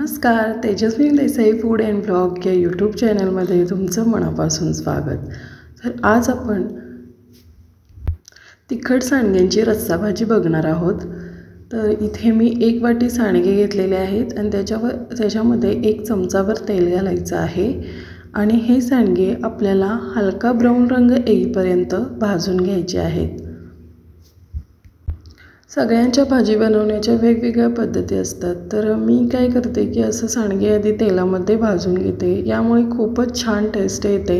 नमस्कार, तेजस्वी Desai food and blog या YouTube चॅनलमध्ये तुमचं मनापासून स्वागत। तर आज आपण तिखट सांडग्यांची रस्सा भाजी बघणार आहोत। तर इथे मी 1 वाटी सांडगे घेतलेले आहेत आणि त्याच्यामध्ये 1 चमचाभर तेल घालायचं आहे आणि हे सांडगे आपल्याला हलका ब्राऊन रंग येईपर्यंत भाजून घ्यायचे आहेत। सगळ्यांच्या भाजी बनवण्याच्या वेगवेगळ्या पद्धती असतात, तर मी काय करते की असं सांडगे आधी तेलामध्ये भाजून घेते, यामुळे खूपच छान टेस्ट येते।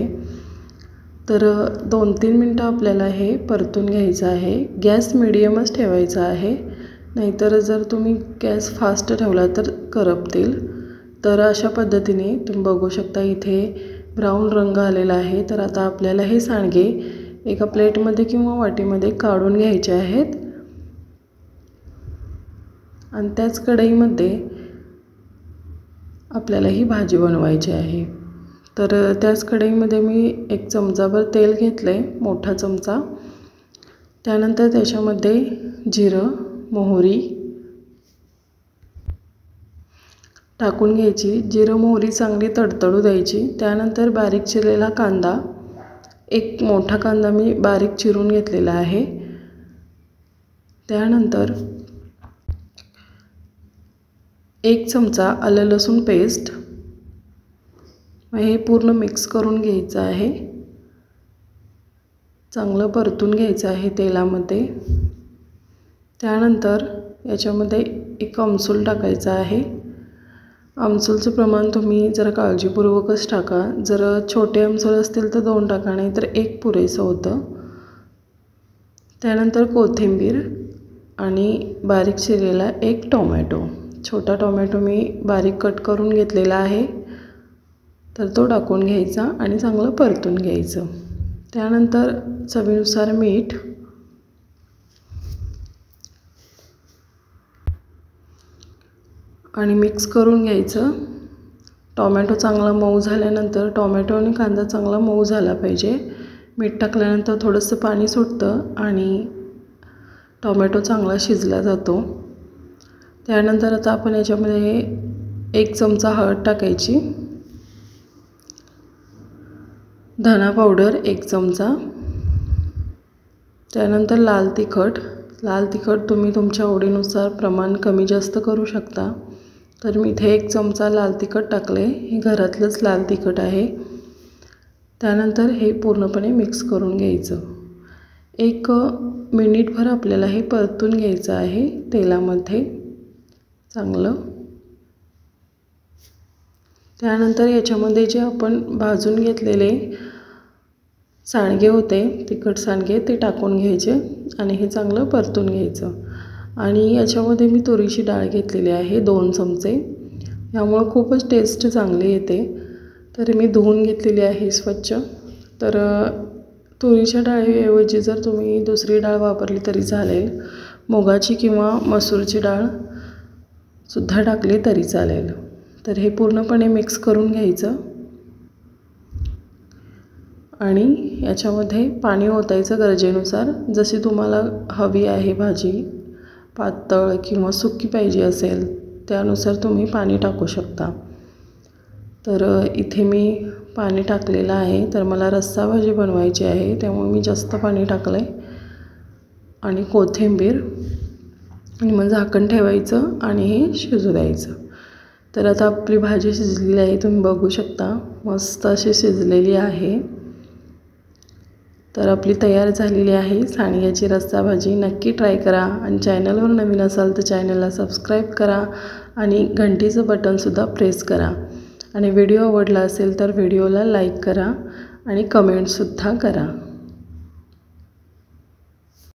तर 2-3 मिनटं आपल्याला हे परतून घ्यायचं आहे। गॅस मीडियमच ठेवायचा आहे, नाहीतर जर तुम्ही गॅस फास्ट ठेवला तर करपतील। तर अशा पद्धतीने तुम्ही बघू शकता इथे ब्राऊन रंग आलेला आहे। तर आता आपल्याला हे सांडगे एका प्लेटमध्ये किंवा वाटीमध्ये काढून घ्यायचे आहेत आणि त्याच कढईमध्ये आपल्याला ही भाजी बनवायची आहे। तर त्याच कढईमध्ये मी 1 चमचाभर तेल घेतले, मोठा चमचा। त्यानंतर त्याच्यामध्ये जिरं, मोहरी टाकून घ्यायची। जिरं मोहरी चांगली तडतडू द्यायची। त्यानंतर बारीक चिरलेला कांदा, 1 मोठा कांदा मी बारीक चिरून घेतलेला आहे। त्यानंतर 1 चमचा आलं लसूण पेस्ट, हे पूर्ण मिक्स करून घ्यायचं आहे। चांगलं परतून घ्यायचं आहे तेलामध्ये। त्यानंतर याच्यामध्ये 1 आमसूल टाकायचा आहे। आमसूलचं प्रमाण तुम्ही जरा काळजीपूर्वकच टाका। जर छोटे आमसूल असतील तर 2 टाका, नाही तर 1 पुरेसं होतं। त्यानंतर कोथिंबीर आणि बारीक चिरलेला 1 टोमॅटो, छोटा टोमॅटो मी बारीक कट करून घेतलेला आहे, तर तो टाकून घ्यायचा आणि चांगलं परतून घ्यायचं। त्यानंतर चवीनुसार मीठ आणि मिक्स करून घ्यायचं। टोमॅटो चांगला मऊ झाल्यानंतर, टोमॅटो आणि कांदा चांगला मऊ झाला पाहिजे। मीठ टाकल्यानंतर थोडंसं पाणी सुटतं आणि टोमॅटो चांगला शिजला जातो। त्यानंतर आता आपण याच्यामध्ये 1 चमचा हळद टाकायची, धना पावडर 1 चमचा, त्यानंतर लाल तिखट तुम्ही तुमच्या आवडीनुसार प्रमाण कमी जास्त करू शकता। तर मी इथे 1 चमचा लाल तिखट टाकले, हे घरातलंच लाल तिखट आहे। त्यानंतर हे पूर्णपणे मिक्स करून घ्यायचं। 1 मिनिटभर आपल्याला हे परतून घ्यायचं आहे तेलामध्ये चांगलं। त्यानंतर याच्यामध्ये जे आपण भाजून घेतलेले सांडगे होते, तिखट सांडगे, ते टाकून घ्यायचे आणि हे चांगलं परतून घ्यायचं। आणि याच्यामध्ये मी तुरीची डाळ घेतलेली आहे 2 चमचे, यामुळे खूपच टेस्ट चांगली येते। तर मी धुवून घेतलेली आहे स्वच्छ। तर तुरीच्या डाळीऐवजी जर तुम्ही दुसरी डाळ वापरली तरी चालेल, मुगाची किंवा मसूरची डाळ सुद्धा टाकली तरी चालेल। तर हे पूर्णपणे मिक्स करून घ्यायचं आणि याच्यामध्ये पाणी ओतायचं गरजेनुसार। जशी तुम्हाला हवी आहे भाजी, पातळ किंवा सुकी पाहिजे असेल त्यानुसार तुम्ही पाणी टाकू शकता। तर इथे मी पाणी टाकलेलं आहे। तर मला रस्सा भाजी बनवायची आहे, त्यामुळे मी जास्त पाणी टाकलं आहे आणि कोथिंबीर, आणि मग झाकण ठेवायचं आणि हे शिजू द्यायचं। तर आता आपली भाजी शिजलेली आहे, तुम्ही बघू शकता मस्त अशी शिजलेली आहे। तर आपली तयार झालेली आहे सांडग्याची रस्सा भाजी। नक्की ट्राय करा आणि चॅनलवर नवीन असाल तर चॅनलला सबस्क्राईब करा आणि घंटीचं बटनसुद्धा प्रेस करा। आणि व्हिडिओ आवडला असेल तर व्हिडिओला लाईक करा आणि कमेंटसुद्धा करा।